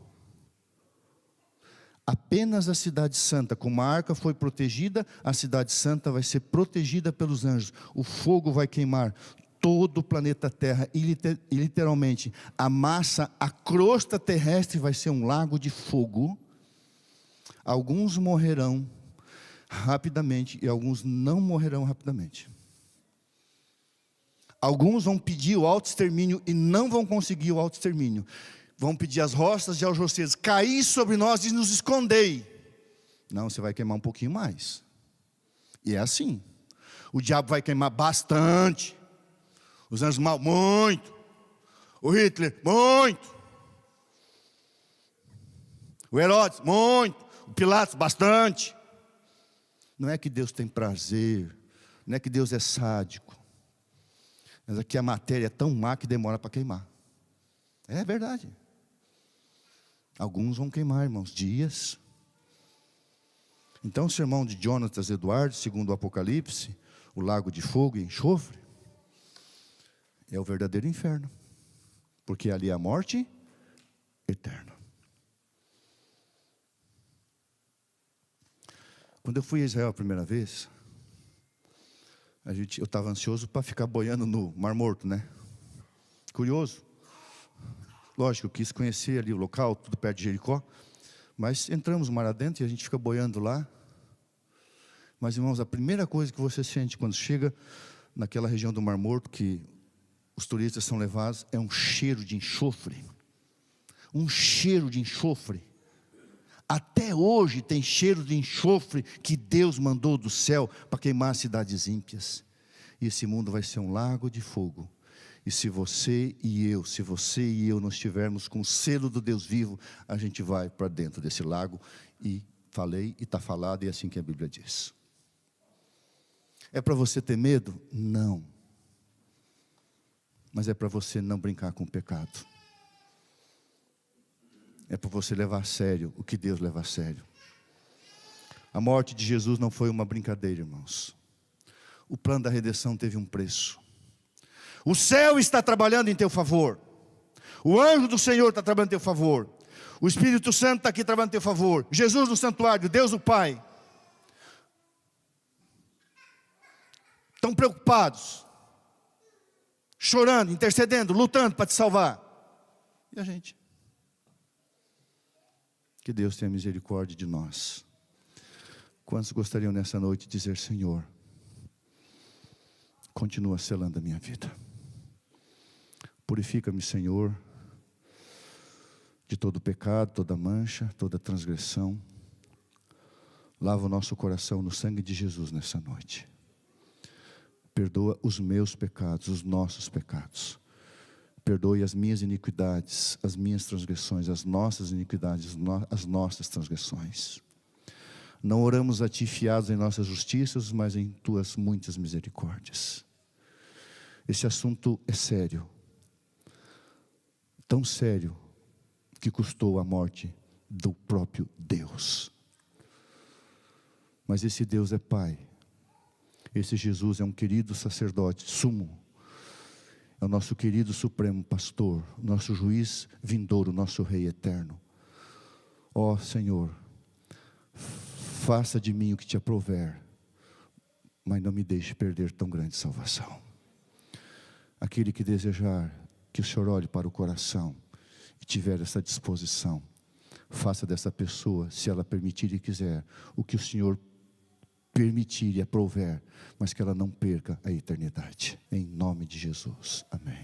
Apenas a cidade santa, como a arca foi protegida, a cidade santa vai ser protegida pelos anjos. O fogo vai queimar todo o planeta Terra, e literalmente, a massa, a crosta terrestre vai ser um lago de fogo. Alguns morrerão rapidamente, e alguns não morrerão rapidamente. Alguns vão pedir o autoextermínio, e não vão conseguir o autoextermínio. Vão pedir as rochas de algoceiros, cair sobre nós e nos escondei. Não, você vai queimar um pouquinho mais. E é assim. O diabo vai queimar bastante. Os anjos mal, muito. O Hitler, muito. O Herodes, muito. O Pilatos, bastante. Não é que Deus tem prazer. Não é que Deus é sádico. Mas aqui a matéria é tão má que demora para queimar. É verdade. Alguns vão queimar, irmãos, dias. Então o sermão de Jonathan Edwards, segundo o Apocalipse, o lago de fogo e enxofre, é o verdadeiro inferno. Porque ali é a morte eterna. Quando eu fui a Israel a primeira vez, eu estava ansioso para ficar boiando no Mar Morto, né? Curioso. Lógico, eu quis conhecer ali o local, tudo perto de Jericó. Mas entramos no mar adentro e a gente fica boiando lá. Mas, irmãos, a primeira coisa que você sente quando chega naquela região do Mar Morto, que os turistas são levados, é um cheiro de enxofre. Um cheiro de enxofre. Até hoje tem cheiro de enxofre que Deus mandou do céu para queimar as cidades ímpias. E esse mundo vai ser um lago de fogo. E se você e eu não estivermos com o selo do Deus vivo, a gente vai para dentro desse lago. E falei, e está falado, e é assim que a Bíblia diz. É para você ter medo? Não. Mas é para você não brincar com o pecado. É para você levar a sério o que Deus leva a sério. A morte de Jesus não foi uma brincadeira, irmãos. O plano da redenção teve um preço. O céu está trabalhando em teu favor. O anjo do Senhor está trabalhando em teu favor. O Espírito Santo está aqui trabalhando em teu favor. Jesus no santuário, Deus o Pai. Estão preocupados, chorando, intercedendo, lutando para te salvar. E a gente? Que Deus tenha misericórdia de nós. Quantos gostariam nessa noite de dizer: Senhor, continua selando a minha vida. Purifica-me, Senhor, de todo pecado, toda mancha, toda transgressão. Lava o nosso coração no sangue de Jesus nessa noite. Perdoa os meus pecados, os nossos pecados. Perdoe as minhas iniquidades, as minhas transgressões, as nossas iniquidades, as nossas transgressões. Não oramos a Ti fiados em nossas justiças, mas em Tuas muitas misericórdias. Esse assunto é sério. Tão sério que custou a morte do próprio Deus. Mas esse Deus é Pai. Esse Jesus é um querido sacerdote, sumo. É o nosso querido supremo pastor, nosso juiz vindouro, nosso rei eterno. Ó Senhor, faça de mim o que te aprouver, mas não me deixe perder tão grande salvação. Aquele que desejar que o Senhor olhe para o coração e tiver essa disposição, faça dessa pessoa, se ela permitir e quiser, o que o Senhor permitir e aprouver, mas que ela não perca a eternidade. Em nome de Jesus. Amém.